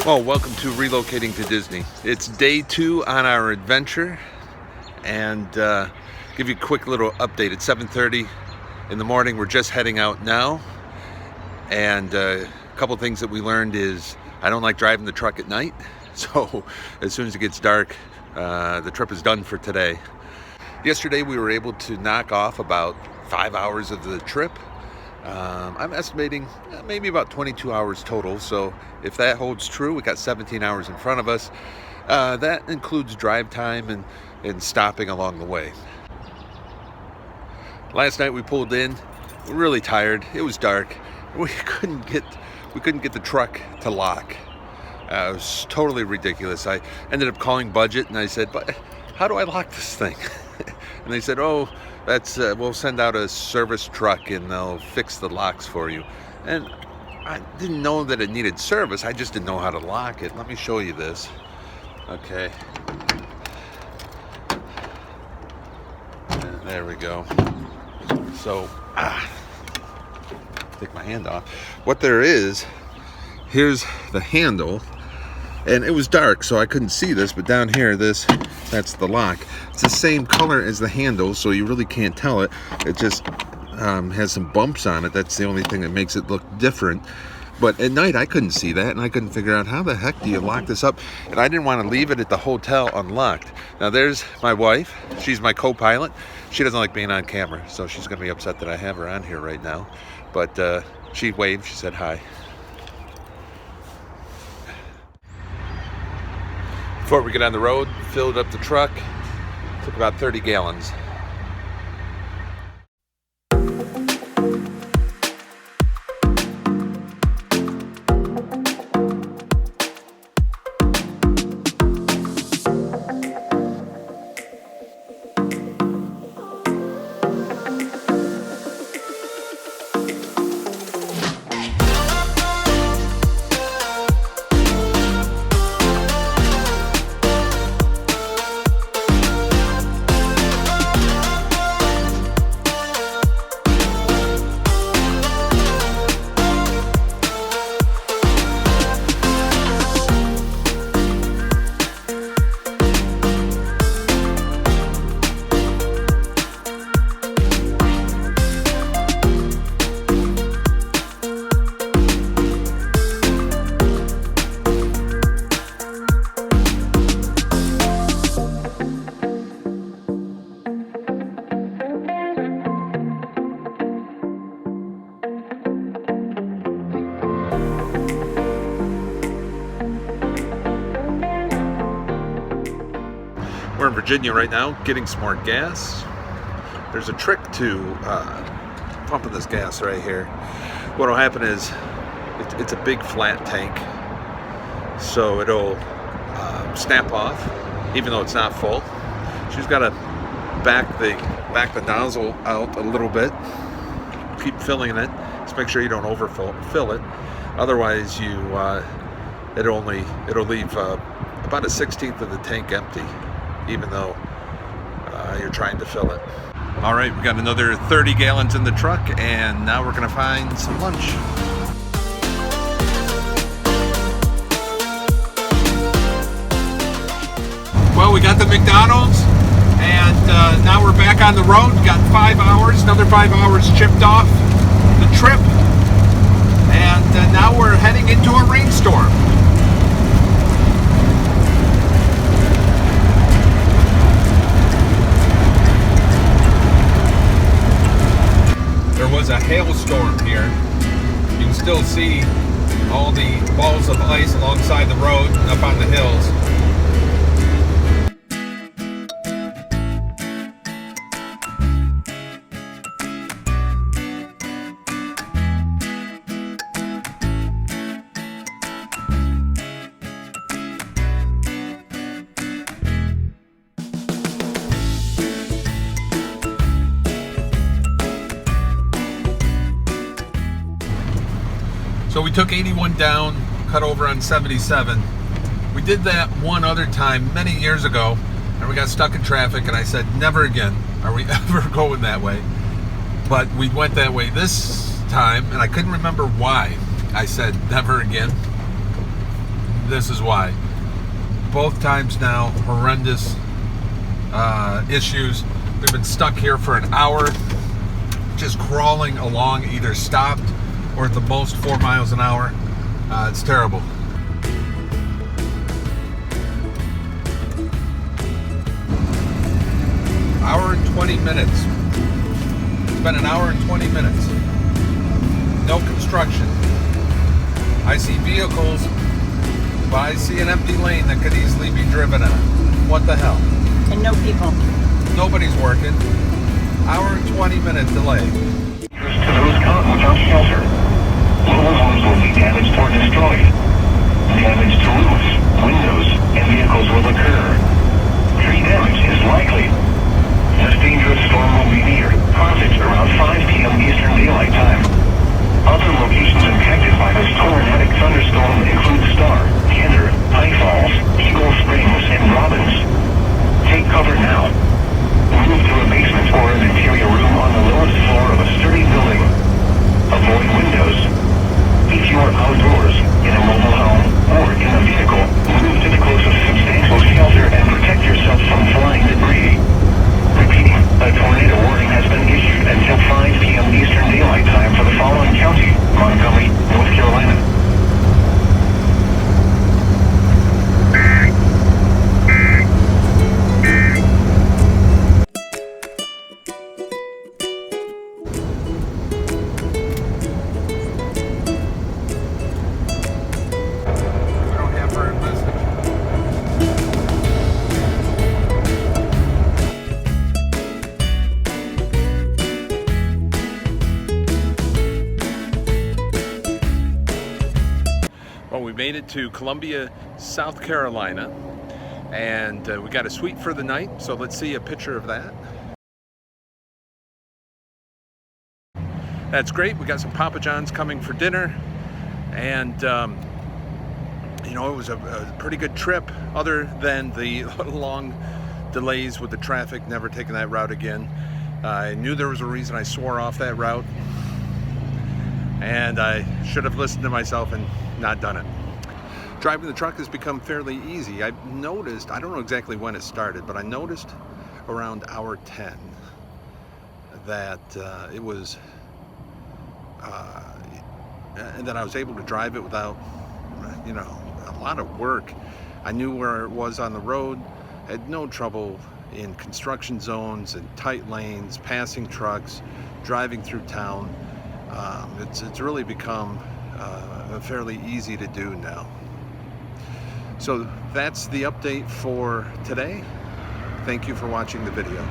Well, welcome to Relocating to Disney. It's day 2 on our adventure, and give you a quick little update. It's 7:30 in the morning. We're just heading out now, and a couple things that we learned is I don't like driving the truck at night, so as soon as it gets dark, the trip is done for today. Yesterday we were able to knock off about 5 hours of the trip. I'm estimating maybe about 22 hours total, so if that holds true, we got 17 hours in front of us. That includes drive time and stopping along the way. Last night we pulled in, we were really tired. It was dark. We couldn't get the truck to lock. It was totally ridiculous. I ended up calling Budget and I said, "But how do I lock this thing?" And they said, "Oh, that's we'll send out a service truck and they'll fix the locks for you." And I didn't know that it needed service. I just didn't know how to lock it. Let me show you this. Okay. And there we go. So, take my hand off. What there is, here's the handle. And it was dark, so I couldn't see this, but down here, that's the lock. It's the same color as the handle, so you really can't tell it. It just has some bumps on it. That's the only thing that makes it look different. But at night, I couldn't see that, and I couldn't figure out how the heck do you lock this up. And I didn't want to leave it at the hotel unlocked. Now, there's my wife. She's my co-pilot. She doesn't like being on camera, so she's going to be upset that I have her on here right now. But she waved. She said hi. Before we get on the road, filled up the truck, took about 30 gallons. We're in Virginia right now, getting some more gas. There's a trick to pumping this gas right here. What will happen is it's a big flat tank, so it'll snap off even though it's not full. So you've got to back the nozzle out a little bit. Keep filling it. Just make sure you don't overfill it. Otherwise, it'll leave about 1/16 of the tank empty, even though you're trying to fill it. All right, we got another 30 gallons in the truck, and now we're gonna find some lunch. Well, we got the McDonald's, and now we're back on the road. Got 5 hours, another 5 hours chipped off the trip, and now we're heading into a rainstorm. There was a hailstorm here. You can still see all the balls of ice alongside the road and up on the hills. So we took 81 down, cut over on 77. We did that one other time many years ago, and we got stuck in traffic, and I said, never again are we ever going that way. But we went that way this time, and I couldn't remember why I said never again. This is why. Both times now, horrendous issues. We've been stuck here for an hour, just crawling along, either stopped or at the most 4 miles an hour. It's terrible. Hour and 20 minutes. It's been an hour and 20 minutes. No construction. I see vehicles, but I see an empty lane that could easily be driven on. What the hell? And no people. Nobody's working. Hour and 20-minute delay. To those caught without shelter. Mobile homes will be damaged or destroyed. Damage to roofs, windows, and vehicles will occur. Tree damage is likely. This dangerous storm will be near Carthage around 5 p.m. Eastern Daylight Time. Other locations impacted by this tornadic thunderstorm include Star, Gander, High Falls, Eagle Springs, and Robbins. Take cover now. Move to a basement or an interior room on the lowest floor of a sturdy building. Avoid windows. If you are outdoors, in a mobile home, or in a vehicle, move to the closest substantial shelter and protect yourself from flying debris. Repeating, a tornado warning has been issued until 5 p.m. Eastern Daylight Time for the following county: Montgomery, North Carolina. Well, we made it to Columbia, South Carolina, and we got a suite for the night, so let's see a picture of that. That's great. We got some Papa John's coming for dinner, and you know, it was a pretty good trip, other than the long delays with the traffic. Never taking that route again. I knew there was a reason I swore off that route, and I should have listened to myself and not done it. Driving the truck has become fairly easy. I've noticed, I don't know exactly when it started, but I noticed around hour 10 that it was, and that I was able to drive it without, you know, a lot of work. I knew where it was on the road. I had no trouble in construction zones and tight lanes, passing trucks, driving through town. It's really become fairly easy to do now. So that's the update for today. Thank you for watching the video.